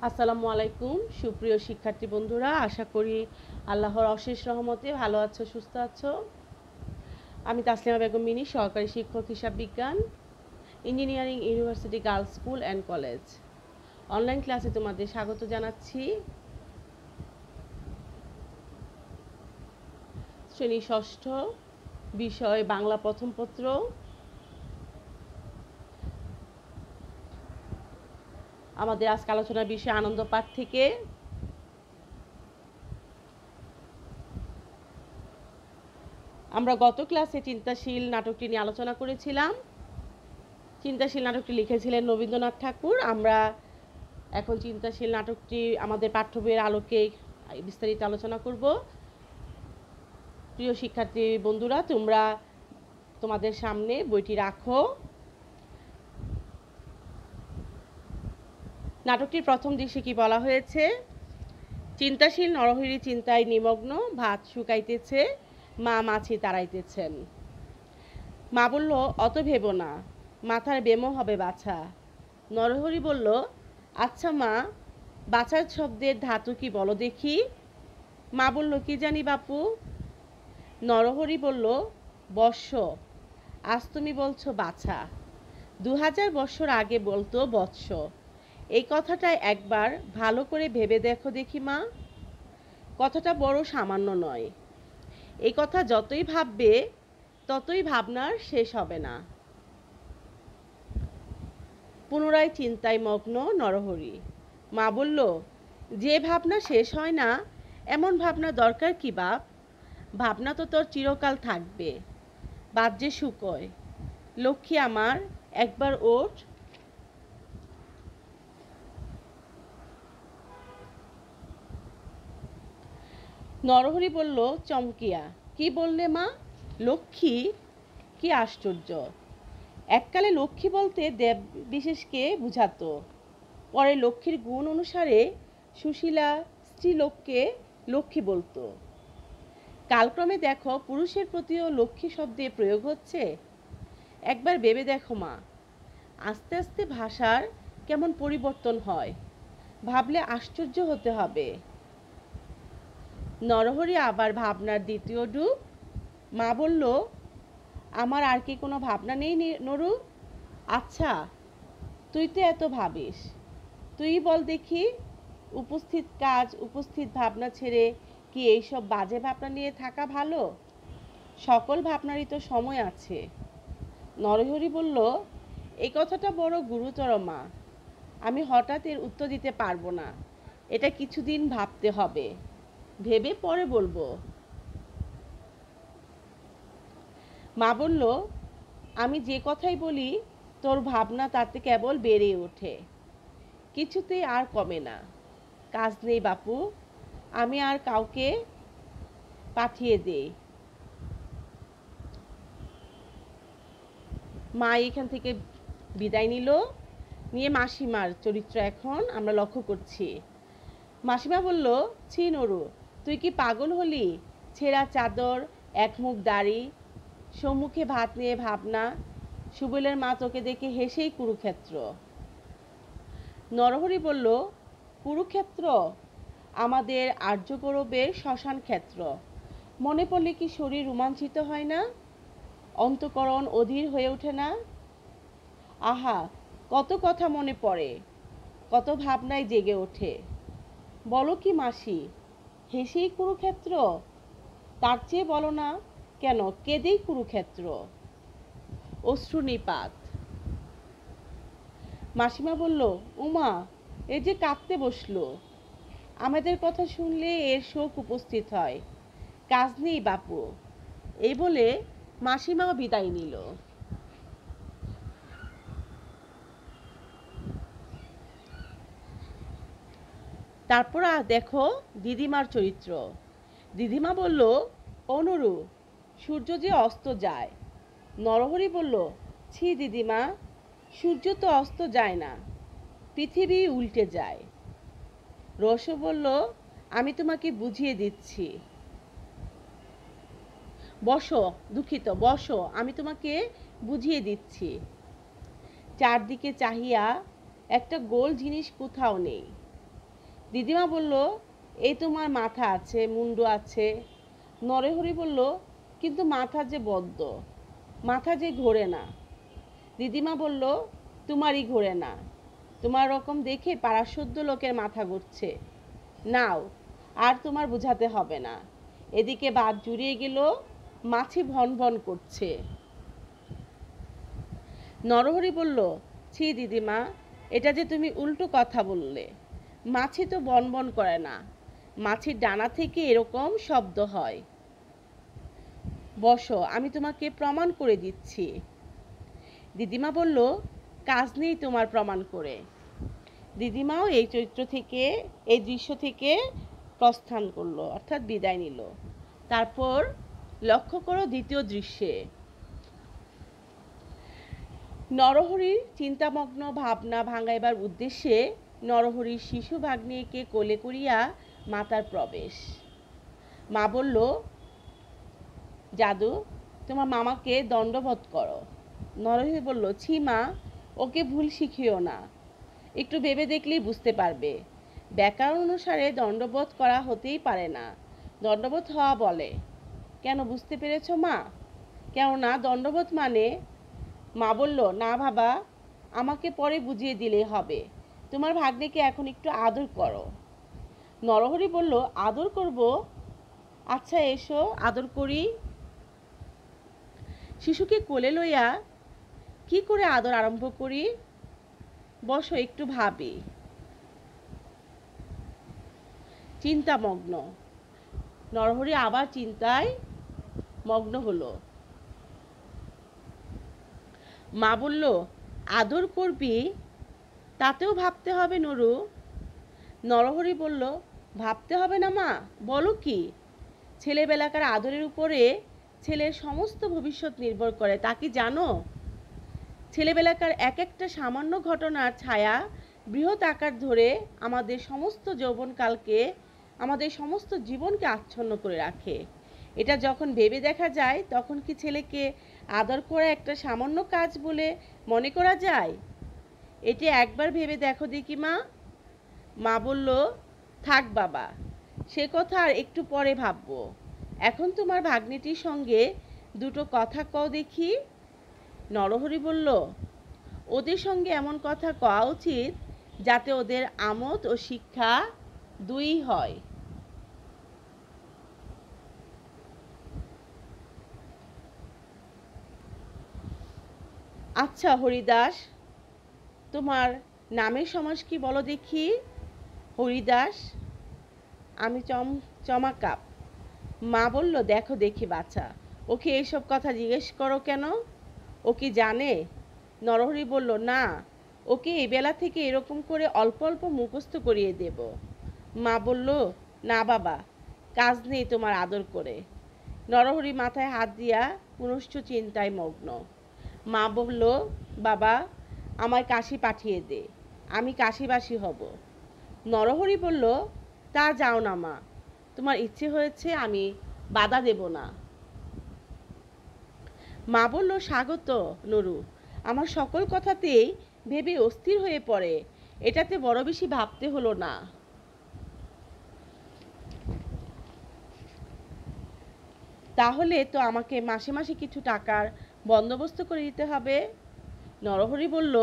আসসালামু আলাইকুম সুপ্রিয় শিক্ষার্থী বন্ধুরা, আশা করি আল্লাহর অশেষ রহমতে ভালো আছো, সুস্থ আছো। আমি তাসলিমা বেগম মিনি, সহকারী শিক্ষক হিসাব বিজ্ঞান, engineering university girls school and college. Online ক্লাসে তোমাদের স্বাগত জানাচ্ছি। শ্রেণী ষষ্ঠ, বিষয় বাংলা প্রথম পত্র। আমাদের আজকে আলোচনার বিষয় আনন্দ পাঠ থেকে। আমরা গত ক্লাসে চিন্তাশীল নাটকটি নিয়ে আলোচনা করেছিলাম। চিন্তাশীল নাটকটি লিখেছিলেন রবীন্দ্রনাথ ঠাকুর। আমরা এখন চিন্তাশীল নাটকটি আমাদের পাঠ্য বইয়ের আলোকে বিস্তারিত আলোচনা করব। প্রিয় শিক্ষার্থী বন্ধুরা, তোমরা তোমাদের সামনে বইটি রাখো। নাটকটির প্রথম দৃশ্যে কি বলা হয়েছে? চিন্তাশীল নরহরি চিন্তায় নিমগ্ন, ভাত শুকাইতেছে, মা মাছি তাড়াইতেছেন। মা বলল, অত ভেবো না, মাথার বেমো হবে বাছা। নরহরি বলল, আচ্ছা মা, বাছার শব্দের ধাতু কি বলো দেখি। মা বলল, কি জানি বাপু। নরহরি বলল, বর্ষ। আজ তুমি বলছো বাছা, 2000 বছর আগে বলতো বৎস। এই কথাটা একবার ভালো করে ভেবে দেখো দেখি মা। কথাটা বড় সামান্য নয়। এই কথা যতই ভাববে ততই ভাবনার শেষ হবে না। পুনরায় চিন্তায় মগ্ন নরহরি। মা বলল, যে ভাবনা শেষ হয় না এমন ভাবনা দরকার কি বাপ? ভাবনা তো তোর চিরকাল থাকবে, বাদ যে শুকোয়। লক্ষ্মী আমার, একবার ওঠ। নরহরি বলল চমকিয়া, কি বললে মা? লক্ষ্মী? কি আশ্চর্য! এককালে লক্ষ্মী বলতে দেব বিশেষকে বুঝাতো। পরে লক্ষ্মীর গুণ অনুসারে সুশীলা স্ত্রীলোককে লক্ষ্মী বলতো। কালক্রমে দেখো পুরুষের প্রতিও লক্ষ্মী শব্দে প্রয়োগ হচ্ছে। একবার ভেবে দেখো মা, আস্তে আস্তে ভাষার কেমন পরিবর্তন হয়, ভাবলে আশ্চর্য হতে হবে। নরহরি আবার ভাবনার দ্বিতীয় ডুব। মা বলল, আমার আর কি কোনো ভাবনা নেই নরু? আচ্ছা, তুই তো এত ভাবিস, তুই বল দেখি, উপস্থিত কাজ উপস্থিত ভাবনা ছেড়ে কি এইসব বাজে ভাবনা নিয়ে থাকা ভালো? সকল ভাবনারই তো সময় আছে। নরহরি বলল, এই কথাটা বড় গুরুতর মা, আমি হঠাৎ এর উত্তর দিতে পারবো না, এটা কিছুদিন ভাবতে হবে, ভেবে পরে বলবো। মা বলল, আমি যে কথাই বলি তোর ভাবনা তাতে কেবল বেড়ে ওঠে, কিছুতেই আর কমে না। কাজ নেই বাপু, আমি আর কাউকে পাঠিয়ে দেই। মা এখান থেকে বিদায় নিল। নিয়ে মাসিমার চরিত্র এখন আমরা লক্ষ্য করছি। মাসিমা বলল, ছি নরু, তুই কি পাগল হলি? ছেঁড়া চাদর, একমুখ দাড়ি, সম্মুখে ভাত নিয়ে ভাবনা, সুবলের মা তোকে দেখে হেসেই কুরুক্ষেত্র। নরহরি বলল, কুরুক্ষেত্র আমাদের আর্যগৌরবের শ্মশান ক্ষেত্র। মনে পড়লে কি শরীর রোমাঞ্চিত হয় না? অন্তঃকরণ অধীর হয়ে ওঠে না? আহা, কত কথা মনে পড়ে, কত ভাবনায় জেগে ওঠে। বলো কি মাসি, হেসেই কুরুক্ষেত্র? তার চেয়ে বলো না কেন, কেঁদেই কুরুক্ষেত্র। অশ্রুনিপাত। মাসিমা বলল, উমা, এ যে কাঁদতে বসলো, আমাদের কথা শুনলে এর শোক উপস্থিত হয়। কাজ নেই বাপু। এই বলে মাসিমাও বিদায় নিল। তারপর দেখো দিদিমার চরিত্র। দিদিমা বলল, অনুরু, সূর্য যে অস্ত যায়। নরহরি বলল, ছি দিদিমা, সূর্য তো অস্ত যায় না, পৃথিবী উল্টে যায়। রস বলল, আমি তোমাকে বুঝিয়ে দিচ্ছি। বসো, দুঃখিত, বসো, আমি তোমাকে বুঝিয়ে দিচ্ছি। চারদিকে চাহিয়া একটা গোল জিনিস কোথাও নেই। দিদিমা বলল, এই তোমার মাথা আছে, মুন্ডু আছে। নরহরি বলল, কিন্তু মাথা যে বদ্ধ, মাথা যে ঘোরে না। দিদিমা বলল, তোমারই ঘোরে না, তোমার রকম দেখে পাড়ার শুদ্ধ লোকের মাথা ঘুরছে। নাও, আর তোমার বুঝাতে হবে না। এদিকে বাদ জুড়িয়ে গেল, মাছি ভন ভন করছে। নরহরি বলল, ছি দিদিমা, এটা যে তুমি উল্টো কথা বললে। মাছি তো বন বন করে না, মাছির ডানা থেকে এরকম শব্দ হয়। বসো, আমি তোমাকে প্রমাণ করে দিচ্ছি। দিদিমা বলল, কাজ নেই তোমার প্রমাণ করে। দিদিমাও এই চরিত্র থেকে, এই দৃশ্য থেকে প্রস্থান করলো, অর্থাৎ বিদায় নিল। তারপর লক্ষ্য করো দ্বিতীয় দৃশ্যে। নরহরির চিন্তামগ্ন ভাবনা ভাঙাইবার উদ্দেশ্যে নরহরির শিশু ভাগ্নেকে কোলে করিয়া মাতার প্রবেশ। মা বলল, জাদু, তোমার মামাকে দণ্ডবোধ করো। নরহরি বলল, ছি মা, ওকে ভুল শিখিও না। একটু ভেবে দেখলেই বুঝতে পারবে। ব্যাকরণ অনুসারে দণ্ডবোধ করা হতেই পারে না, দণ্ডবোধ হওয়া বলে। কেন, বুঝতে পেরেছ মা? কেননা দণ্ডবোধ মানে। মা বলল, না বাবা, আমাকে পরে বুঝিয়ে দিলেই হবে। তোমার ভাগ্নেকে এখন একটু আদর করো। নরহরি বলল, আদর করব? আচ্ছা এসো আদর করি। শিশুকে কোলে লইয়া কি করে আদর আরম্ভ করি? বসো, একটু ভাবি। চিন্তামগ্ন নরহরি আবার চিন্তায় মগ্ন হলো। মা বলল, আদর করবি? তাতেও ভাবতে হবে নুরু। নরহরি বলল, ভাবতে হবে না মা, বলো কি? ছেলেবেলাকার আদরের উপরে ছেলের সমস্ত ভবিষ্যৎ নির্ভর করে, তা কি জানো? ছেলেবেলাকার এক একটা সামান্য ঘটনার ছায়া বৃহৎ আকার ধরে আমাদের সমস্ত যৌবনকালকে, আমাদের সমস্ত জীবনকে আচ্ছন্ন করে রাখে। এটা যখন ভেবে দেখা যায়, তখন কি ছেলেকে আদর করা একটা সামান্য কাজ বলে মনে করা যায়? এটি একবার ভেবে দেখো দেখি মা। মা বলল, থাক বাবা, সে কথা আর একটু পরে ভাববো। এখন তোমার ভাগ্নিটির সঙ্গে দুটো কথা কও দেখি। নরহরি বলল, ওদের সঙ্গে এমন কথা কওয়া উচিত যাতে ওদের আমোদ ও শিক্ষা দুই হয়। আচ্ছা হরিদাস, তোমার নামের সমাস কি বলো দেখি। হরিদাস। আমি চমাকাপ। মা বলল, দেখো দেখি বাছা, ওকে এইসব কথা জিজ্ঞেস করো কেন? ও কি জানে? নরহরি বলল, না, ওকে এই বেলা থেকে এরকম করে অল্প অল্প মুখস্থ করিয়ে দেব। মা বলল, না বাবা, কাজ নেই তোমার আদর করে। নরহরি মাথায় হাত দিয়া পুনশ্চ চিন্তায় মগ্ন। মা বলল, বাবা, আমায় কাশি পাঠিয়ে দে, আমি কাশিবাসী হব। নরহরি বলল, তা যাও না মা, তোমার ইচ্ছে হয়েছে, আমি বাধা দেব না। মা বলল, স্বাগত নুরু, আমার সকল কথাতেই ভেবে অস্থির হয়ে পড়ে, এটাতে বড় বেশি ভাবতে হলো না। তাহলে তো আমাকে মাসে মাসে কিছু টাকার বন্দোবস্ত করে দিতে হবে। নরহরি বলল,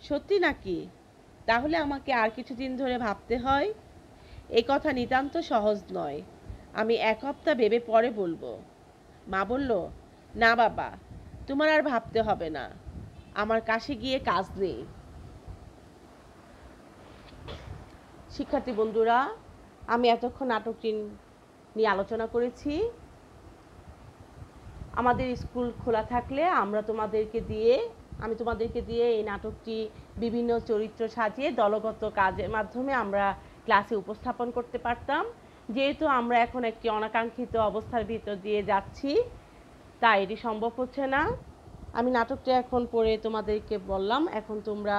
সত্যি নাকি? তাহলে আমাকে আর কিছুদিন ধরে ভাবতে হয়। এই কথা নিতান্ত সহজ নয়, আমি এক সপ্তাহ ভেবে পরে বলবো। মা বলল, না বাবা, তোমার আর ভাবতে হবে না, আমার কাশি গিয়ে কাজ নেই। শিক্ষার্থী বন্ধুরা, আমি এতক্ষণ নাটকটি নিয়ে আলোচনা করেছি। আমাদের স্কুল খোলা থাকলে আমি তোমাদেরকে দিয়ে এই নাটকটি বিভিন্ন চরিত্র সাজিয়ে দলগত কাজের মাধ্যমে আমরা ক্লাসে উপস্থাপন করতে পারতাম। যেহেতু আমরা এখন একটি অনাকাঙ্ক্ষিত অবস্থার ভিতর দিয়ে যাচ্ছি, তাই এটি সম্ভব হচ্ছে না। আমি নাটকটি এখন পড়ে তোমাদেরকে বললাম, এখন তোমরা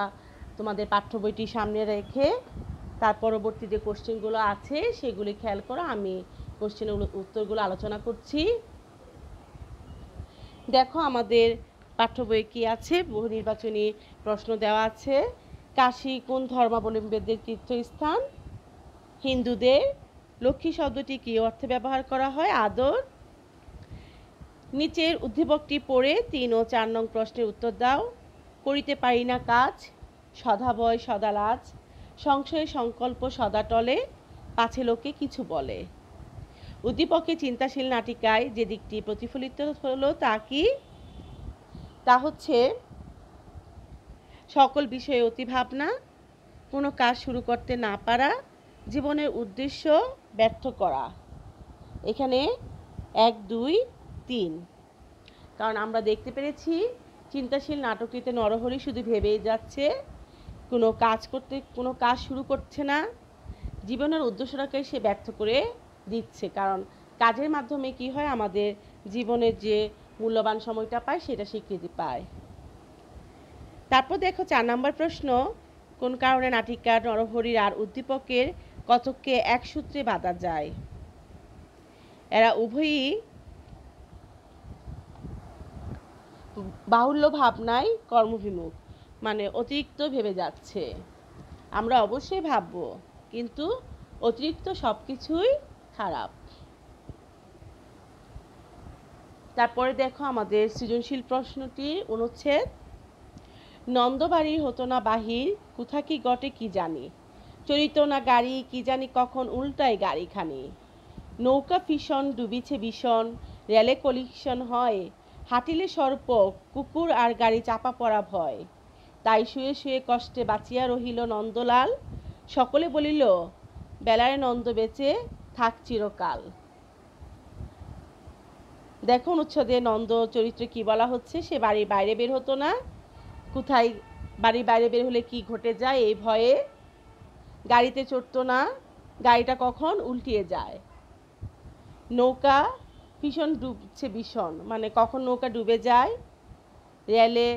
তোমাদের পাঠ্য বইটি সামনে রেখে তার পরবর্তী যে কোশ্চেনগুলো আছে সেগুলি খেয়াল করো। আমি কোশ্চেনের উত্তরগুলো আলোচনা করছি। দেখো আমাদের পাঠ্য বই কি আছে। বহু নির্বাচনী প্রশ্ন দেওয়া আছে। কাশী কোন ধর্মাবলম্বীদের তীর্থস্থান? হিন্দুদের লক্ষ্মী শব্দটি কী অর্থে ব্যবহার করা হয়? আদর। নিচের উদ্দীপকটি পড়ে 3 ও 4 নং প্রশ্নের উত্তর দাও। করিতে পারি না কাজ, সদা ভয় সদা লাজ, সংশয়ে সংকল্প সদা টলে, পাছে লোকে কিছু বলে। উদ্দীপকে চিন্তাশীল নাটিকায় যে দিকটি প্রতিফলিত হলো তা কি? তা হচ্ছে সকল বিষয়ে অতি ভাবনা, কোনো কাজ শুরু করতে না পারা, জীবনের উদ্দেশ্য ব্যর্থ করা। এখানে 1, 2, 3। কারণ আমরা দেখতে পেরেছি চিন্তাশীল নাটকটিতে নরহরি শুধু ভেবেই যাচ্ছে, কোনো কাজ শুরু করছে না, জীবনের উদ্দেশ্যটাকে সে ব্যর্থ করে দিচ্ছে। কারণ কাজের মাধ্যমে কি হয়, আমাদের জীবনের যে মূল্যবান সময়টা পায় সেটা স্বীকৃতি পায়। তারপর দেখো 4 নম্বর প্রশ্ন, কোন কারণে নাটিকার নরহরির আর উদ্দীপকের কতককে এক সূত্রে বাঁধা যায়? এরা উভয়ই বাহুল্য ভাবনায় কর্মবিমুখ, মানে অতিরিক্ত ভেবে যাচ্ছে। আমরা অবশ্যই ভাববো, কিন্তু অতিরিক্ত সব কিছুই খারাপ। তারপরে দেখো আমাদের সৃজনশীল প্রশ্নটির অনুচ্ছেদ, নন্দবাড়ির হতো না বাহির, কোথা কি ঘটে কি জানি, চলিত না গাড়ি কি জানি কখন উল্টায় গাড়িখানি, নৌকা ফিশন ডুবিছে ভীষণ, রেলে কলিশন হয়, হাঁটিলে সর্প কুকুর আর গাড়ি চাপা পড়া ভয়, তাই শুয়ে শুয়ে কষ্টে বাঁচিয়া রহিল নন্দলাল, সকলে বলিল বেলারে নন্দ বেঁচে থাক চিরকাল। দেখো অনুচ্ছেদে নন্দ চরিত্রে কি বলা হচ্ছে, সে বাড়ির বাইরে বের হতো না, কোথায় বাড়ির বাইরে বের হলে কি ঘটে যায় এই ভয়ে, গাড়িতে চড়তো না, গাড়িটা কখন উল্টিয়ে যায়, নৌকা ভীষণ ডুবছে ভীষণ, মানে কখন নৌকা ডুবে যায়, রেলে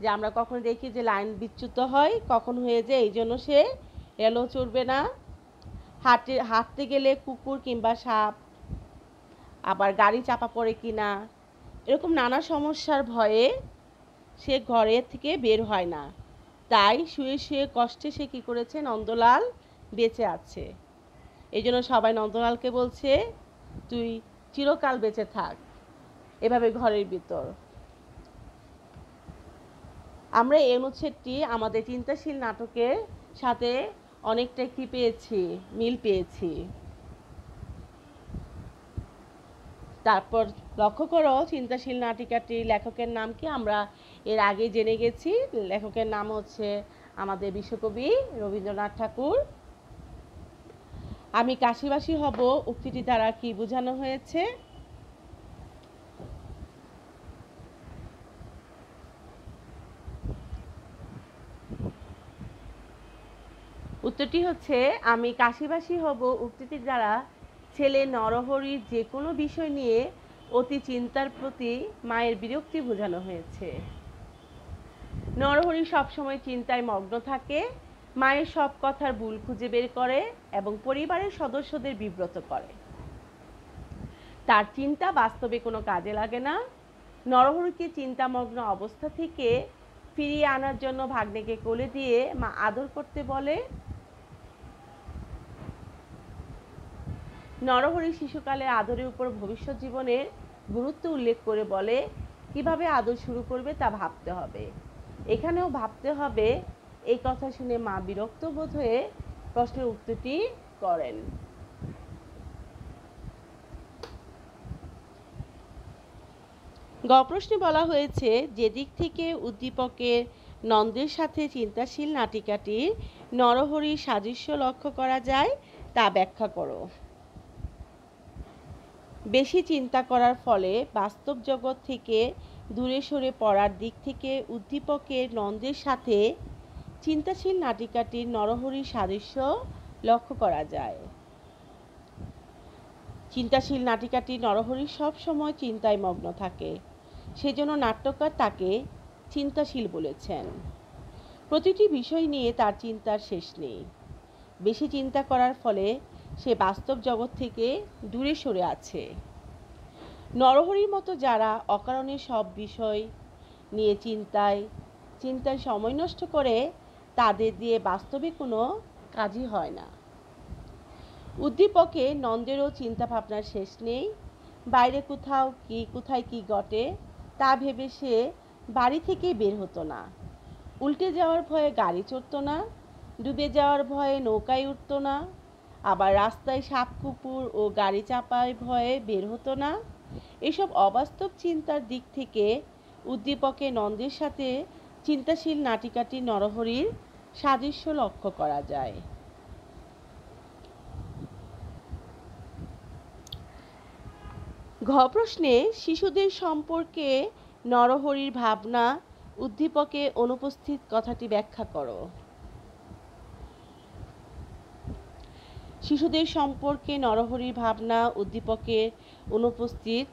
যে আমরা কখন দেখি যে লাইন বিচ্যুত হয় কখন হয়ে যায়, এই জন্য সে রেলও চড়বে না, হাঁটতে গেলে কুকুর কিংবা সাপ, আবার গাড়ি চাপা পড়ে কিনা, এরকম নানা সমস্যার ভয়ে সে ঘরে থেকে বের হয় না, তাই শুয়ে শুয়ে কষ্টে সে কী করেছে, নন্দলাল বেঁচে আছে। এই জন্য সবাই নন্দলালকে বলছে তুই চিরকাল বেঁচে থাক এভাবে ঘরের ভিতর। আমরা এই অনুচ্ছেদটি আমাদের চিন্তাশীল নাটকের সাথে অনেকটা কি পেয়েছি, মিল পেয়েছি। তারপর লক্ষ্য করো চিন্তাশীল নাটিকাটির লেখকের নাম কি, আমরা এর আগে জেনে গেছি, লেখকের নাম হচ্ছে আমাদের বিশ্বকবি রবীন্দ্রনাথ ঠাকুর। আমি কাশিবাসী হব উক্তিটি দ্বারা কি বোঝানো হয়েছে? উত্তরটি হচ্ছে আমি কাশিবাসী হব উক্তিটির দ্বারা ছেলে নরহরির যে কোনো বিষয় নিয়ে অতি চিন্তার প্রতি মায়ের বিরক্তি বোঝানো হয়েছে। নরহরি সবসময় চিন্তায় মগ্ন থাকে, মায়ের সব কথার ভুল খুঁজে বের করে এবং পরিবারের সদস্যদের বিব্রত করে। তার চিন্তা বাস্তবে কোনো কাজে লাগে না। নরহরিকে চিন্তামগ্ন অবস্থা থেকে ফিরিয়ে আনার জন্য ভাগ্নেকে কোলে দিয়ে মা আদর করতে বলে। নরহরি শিশুকালের আদরের উপর ভবিষ্যৎ জীবনের গুরুত্ব উল্লেখ করে বলে কিভাবে আদর শুরু করবে তা ভাবতে হবে। এখানেও ভাবতে হবে। এই কথা শুনে মা বিরক্ত বোধ হয়ে প্রশ্নের উত্তরটি করেন। গ প্রশ্নে বলা হয়েছে যে দিক থেকে উদ্দীপকের নন্দের সাথে চিন্তাশীল নাটিকাটির নরহরির সাদৃশ্য লক্ষ্য করা যায় তা ব্যাখ্যা করো। বেশি চিন্তা করার ফলে বাস্তব জগৎ থেকে দূরে সরে পড়ার দিক থেকে উদ্দীপকের নন্দের সাথে চিন্তাশীল নাটিকাটির নরহরির সাদৃশ্য লক্ষ্য করা যায়। চিন্তাশীল নাটিকাটির নরহরি সব সময় চিন্তায় মগ্ন থাকে, সেজন্য নাট্যকার তাকে চিন্তাশীল বলেছেন। প্রতিটি বিষয় নিয়ে তার চিন্তার শেষ নেই। বেশি চিন্তা করার ফলে সে বাস্তব জগৎ থেকে দূরে সরে আছে। নরহরির মতো যারা অকারণে সব বিষয় নিয়ে চিন্তায় সময় নষ্ট করে, তাদের দিয়ে বাস্তবে কোনো কাজই হয় না। উদ্দীপকে নন্দেরও চিন্তা ভাবনার শেষ নেই। বাইরে কোথায় কি ঘটে তা ভেবে সে বাড়ি থেকে বের হতো না। উল্টে যাওয়ার ভয়ে গাড়ি চড়তো না, ডুবে যাওয়ার ভয়ে নৌকায় উঠতো না, আবার রাস্তায় সাপ কুকুর ও গাড়ি চাপায় ভয়ে বের হতো না। এসব অবাস্তব চিন্তার দিক থেকে উদ্দীপকে নন্দের সাথে চিন্তাশীল নাটিকাটি নরহরির সাদৃশ্য লক্ষ্য করা যায়। ঘ প্রশ্নে শিশুদের সম্পর্কে নরহরির ভাবনা উদ্দীপকে অনুপস্থিত কথাটি ব্যাখ্যা করো। শিশুদের সম্পর্কে নরহরির ভাবনা উদ্দীপকের অনুপস্থিত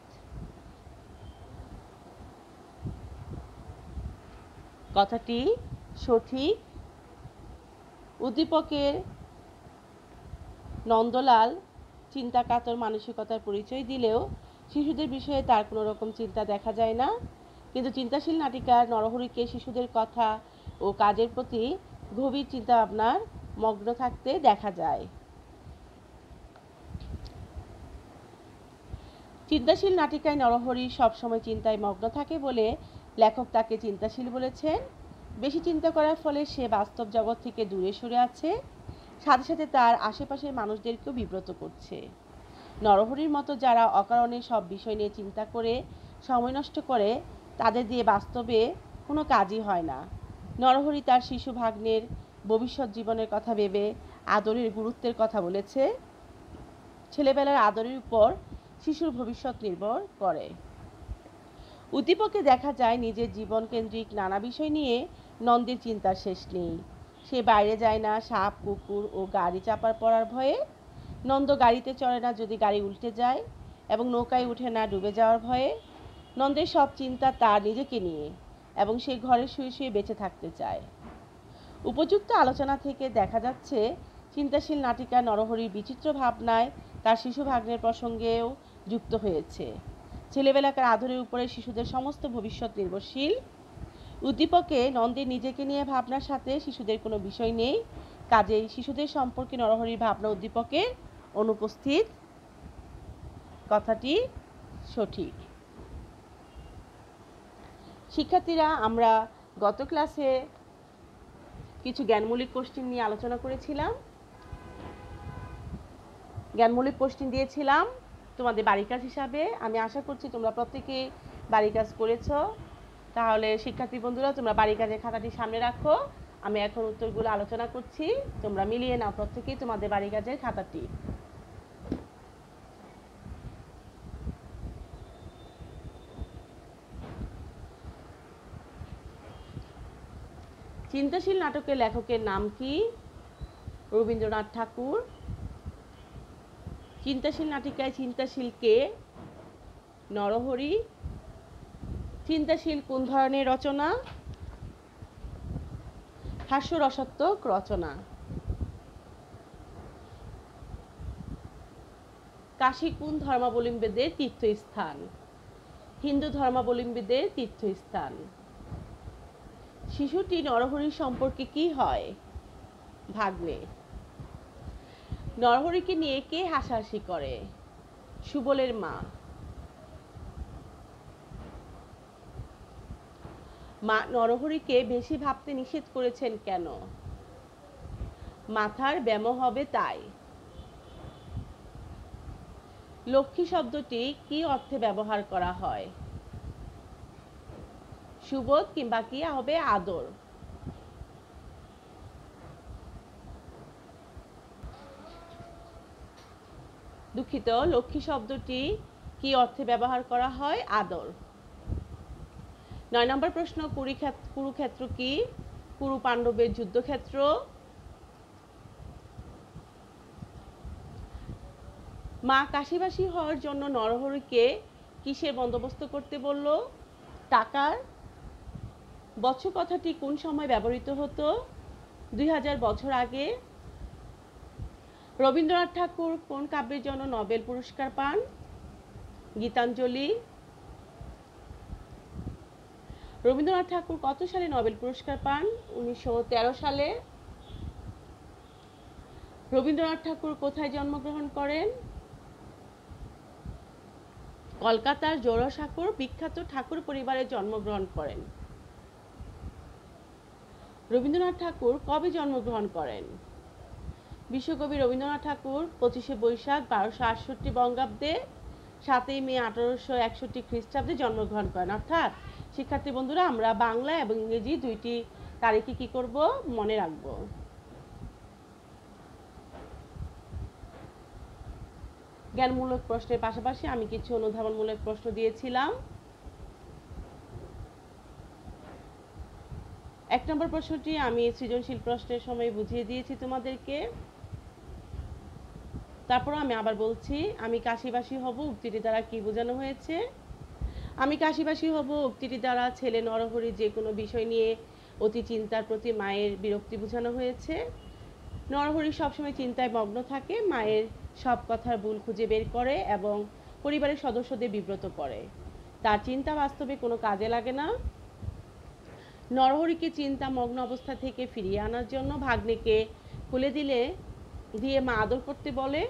কথাটি সঠিক। উদ্দীপকের নন্দলাল চিন্তাকাতর মানসিকতার পরিচয় দিলেও শিশুদের বিষয়ে তার কোনো রকম চিন্তা দেখা যায় না, কিন্তু চিন্তাশীল নাটিকার নরহরিকে শিশুদের কথা ও কাজের প্রতি গভীর চিন্তাভাবনার মগ্ন থাকতে দেখা যায়। চিন্তাশীল নাটিকায় নরহরি সবসময় চিন্তায় মগ্ন থাকে বলে লেখক তাকে চিন্তাশীল বলেছেন। বেশি চিন্তা করার ফলে সে বাস্তব জগৎ থেকে দূরে সরে আছে, সাথে সাথে তার আশেপাশের মানুষদেরকেও বিব্রত করছে। নরহরির মতো যারা অকারণে সব বিষয় নিয়ে চিন্তা করে সময় নষ্ট করে, তাদের দিয়ে বাস্তবে কোনো কাজই হয় না। নরহরি তার শিশু ভাগ্নের ভবিষ্যৎ জীবনের কথা ভেবে আদরের গুরুত্বের কথা বলেছে। ছেলেবেলার আদরের উপর শিশুর ভবিষ্যৎ নির্ভর করে। উদ্দীপকে দেখা যায় নিজের জীবন কেন্দ্রিক নানা বিষয় নিয়ে নন্দের চিন্তার শেষ নেই। সে বাইরে যায় না সাপ কুকুর ও গাড়ি চাপার পড়ার ভয়ে। নন্দ গাড়িতে চড়ে না যদি গাড়ি উল্টে যায়, এবং নৌকায় উঠে না ডুবে যাওয়ার ভয়ে। নন্দের সব চিন্তা তার নিজেকে নিয়ে, এবং সে ঘরে শুয়ে শুয়ে বেঁচে থাকতে চায়। উপযুক্ত আলোচনা থেকে দেখা যাচ্ছে চিন্তাশীল নাটিকা নরহরির বিচিত্র ভাবনায় তার শিশু ভাগ্নের প্রসঙ্গেও যুক্ত হয়েছে। ছেলেবেলাকার আদরের উপরে শিশুদের সমস্ত ভবিষ্যৎ নির্ভরশীল। উদ্দীপকে নন্দের নিজেকে নিয়ে ভাবনার সাথে শিশুদের কোনো বিষয় নেই, কাজেই শিশুদের সম্পর্কে নরহরির ভাবনা উদ্দীপকে অনুপস্থিত কথাটি সঠিক। শিক্ষার্থীরা, আমরা গত ক্লাসে কিছু জ্ঞানমূলক কোশ্চেন নিয়ে আলোচনা করেছিলাম, জ্ঞানমূলক কোশ্চেন দিয়েছিলাম তোমাদের বাড়ি কাজ হিসাবে। আমি আশা করছি তোমরা প্রত্যেকে বাড়ি কাজ করেছ। তাহলে শিক্ষার্থী বন্ধুরা, তোমরা বাড়ি কাজের খাতাটি সামনে রাখো। আমি এখন উত্তরগুলো আলোচনা করছি, তোমরা মিলিয়ে নাও প্রত্যেকেই তোমাদের বাড়ি কাজের খাতাটি। চিন্তাশীল নাটকের লেখকের নাম কি? রবীন্দ্রনাথ ঠাকুর। চিন্তাশীল নাটিকায় চিন্তাশীল কে? নরহরি। চিন্তাশীল কোন ধরনের রচনা? হাস্যরসাত্মক রচনা। কাশী কোন ধর্মাবলম্বীদের তীর্থস্থান? হিন্দু ধর্মাবলম্বীদের তীর্থস্থান। শিশুটি নরহরির সম্পর্কে কি হয়? ভাগ্নে। নরহরিকে নিয়ে কে হাসাহাসি করে? সুবলের মা। মা নরহরিকে বেশি ভাবতে নিষেধ করেছেন কেন? মাথার ব্যামো হবে তাই। লক্ষ্মী শব্দটি কি অর্থে ব্যবহার করা হয়? সুবোধ কিংবা কি হবে আদর। দুঃখিত, লক্ষ্মী শব্দটি কি অর্থে ব্যবহার করা হয়? আদর। 9 নম্বর প্রশ্ন, কুরুক্ষেত্র কি? কুরু পাণ্ডবের যুদ্ধক্ষেত্র। মা কাশীবাসী হওয়ার জন্য নরহরিকে কিসের বন্দোবস্ত করতে বলল? টাকার। বছর কথাটি কোন সময় ব্যবহৃত হতো? 2000 বছর আগে। রবীন্দ্রনাথ ঠাকুর কোন কাব্যের জন্য নোবেল পুরস্কার পান? গীতাঞ্জলি। রবীন্দ্রনাথ ঠাকুর কত সালে নোবেল পুরস্কার পান? 1913 সালে। রবীন্দ্রনাথ ঠাকুর কোথায় জন্মগ্রহণ করেন? কলকাতার জোড়াসাঁকোর বিখ্যাত ঠাকুর পরিবারে জন্মগ্রহণ করেন। রবীন্দ্রনাথ ঠাকুর কবে জন্মগ্রহণ করেন? বিশ্বকবি রবীন্দ্রনাথ ঠাকুর 25শে বৈশাখ 1268 বঙ্গাব্দে, 7ই মে 1861 খ্রিস্টাব্দে জন্মগ্রহণ করেন। অর্থাৎ শিক্ষার্থী বন্ধুরা, আমরা বাংলা এবং ইংরেজি দুইটি তারিখে কি করব? মনে রাখব। জ্ঞানমূলক প্রশ্নের পাশাপাশি আমি কিছু অনুধাবনমূলক প্রশ্ন দিয়েছিলাম। 1 নম্বর প্রশ্নটি আমি সৃজনশীল প্রশ্নের সময় বুঝিয়ে দিয়েছি তোমাদেরকে। তারপর আমি আবার বলছি, আমি কাশিবাসী হব উক্তিটি দ্বারা কি বোঝানো হয়েছে? আমি কাশিবাসী হব উক্তিটি দ্বারা ছেলে নরহরি যে কোনো বিষয় নিয়ে অতি চিন্তার প্রতি মায়ের বিরক্তি বোঝানো হয়েছে। নরহরি সবসময় চিন্তায় মগ্ন থাকে, মায়ের সব কথার ভুল খুঁজে বের করে এবং পরিবারের সদস্যদের বিব্রত করে। তার চিন্তা বাস্তবে কোনো কাজে লাগে না। নরহরিকে চিন্তা মগ্ন অবস্থা থেকে ফিরিয়ে আনার জন্য ভাগ্নেকে খুলে দিয়ে মা আদর করতে বলে।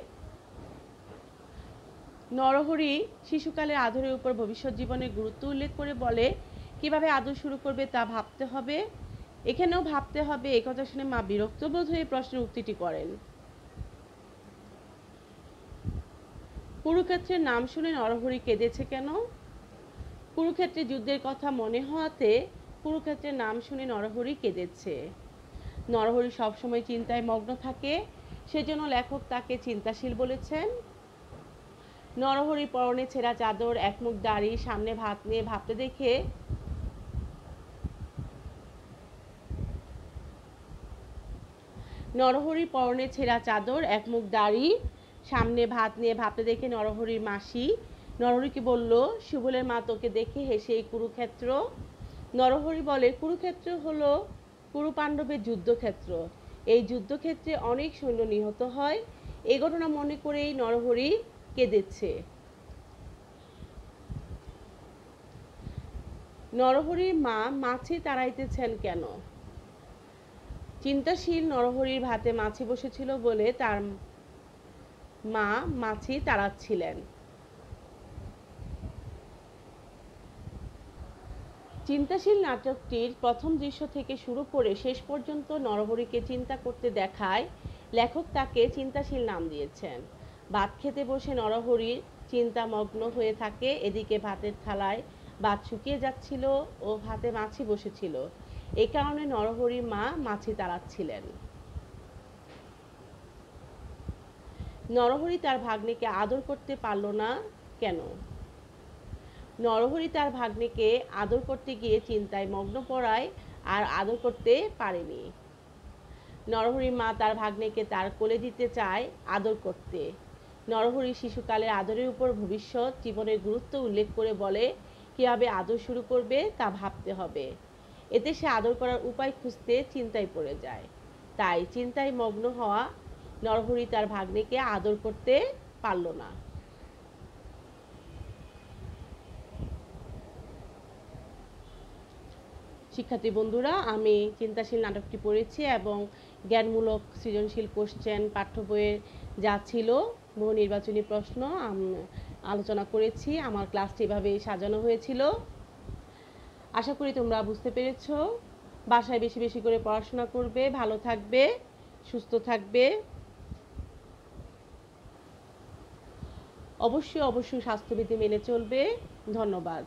নরহরি শিশুকালের আদরের উপর ভবিষ্যৎ জীবনের গুরুত্ব উল্লেখ করে বলে কিভাবে আদর শুরু করবে তা ভাবতে হবে। এখানেও ভাবতে হবে। একথা শুনে মা বিরক্ত বোধ হয়ে প্রশ্নের উক্তিটি করেন। কুরুক্ষেত্রের নাম শুনে নরহরি কেঁদেছে কেন? কুরুক্ষেত্রে যুদ্ধের কথা মনে হওয়াতে কুরুক্ষেত্রের নাম শুনে নরহরি কেঁদেছে। নরহরি সবসময় চিন্তায় মগ্ন থাকে, সেজন্য লেখক তাকে চিন্তাশীল বলেছেন। নরহরি পরনে ছেঁড়া চাদর, একমুখ দাড়ি, সামনে ভাত নিয়ে ভাবতে দেখে নরহরি পরনে ছেঁড়া চাদর, একমুখ দাড়ি, সামনে ভাত নিয়ে ভাবতে দেখে নরহরির মাসি নরহরিকে বলল, সুবলের মা তোকে দেখে হেসে এই কুরুক্ষেত্র। নরহরি বলে, কুরুক্ষেত্র হলো কুরু পাণ্ডবের যুদ্ধক্ষেত্র। এই যুদ্ধক্ষেত্রে অনেক সৈন্য নিহত হয়। এই ঘটনা মনে করেই নরহরি কেঁদেছে। নরহরির মা মাছি তাড়াইতেছেন কেন? চিন্তাশীল নরহরির ভাতে মাছি বসেছিল বলে তার মা মাছি তাড়াচ্ছিলেন। চিন্তাশীল নাটকটির প্রথম দৃশ্য থেকে শুরু করে শেষ পর্যন্ত নরহরিকে চিন্তা করতে দেখায় লেখক তাকে চিন্তাশীল নাম দিয়েছেন। ভাত খেতে বসে নরহরির চিন্তামগ্ন হয়ে থাকে। এদিকে ভাতের থালায় ভাত শুকিয়ে যাচ্ছিল ও ভাতে মাছি বসেছিল। এই কারণে নরহরির মা মাছি তাড়াচ্ছিলেন। নরহরি তার ভাগ্নেকে আদর করতে পারল না কেন? নরহরি তার ভাগ্নেকে আদর করতে গিয়ে চিন্তায় মগ্ন পড়ায় আর আদর করতে পারেনি। নরহরির মা তার ভাগ্নেকে তার কোলে দিতে চায় আদর করতে। নরহরি শিশুকালের আদরের উপর ভবিষ্যৎ জীবনের গুরুত্ব উল্লেখ করে বলে কিভাবে আদর শুরু করবে তা ভাবতে হবে। এতে সে আদর করার উপায় খুঁজতে চিন্তায় পড়ে যায়। তাই চিন্তায় মগ্ন হওয়া নরহরি তার ভাগ্নেকে আদর করতে পারল না। শিক্ষার্থী বন্ধুরা, আমি চিন্তাশীল নাটকটি পড়েছি এবং জ্ঞানমূলক সৃজনশীল কোশ্চেন পাঠ্য বইয়ে যা ছিল বহু নির্বাচনী প্রশ্ন আলোচনা করেছি। আমার ক্লাসটি এভাবেই সাজানো হয়েছিল। আশা করি তোমরা বুঝতে পেরেছ। বাসায় বেশি বেশি করে পড়াশোনা করবে, ভালো থাকবে, সুস্থ থাকবে। অবশ্যই স্বাস্থ্যবিধি মেনে চলবে। ধন্যবাদ।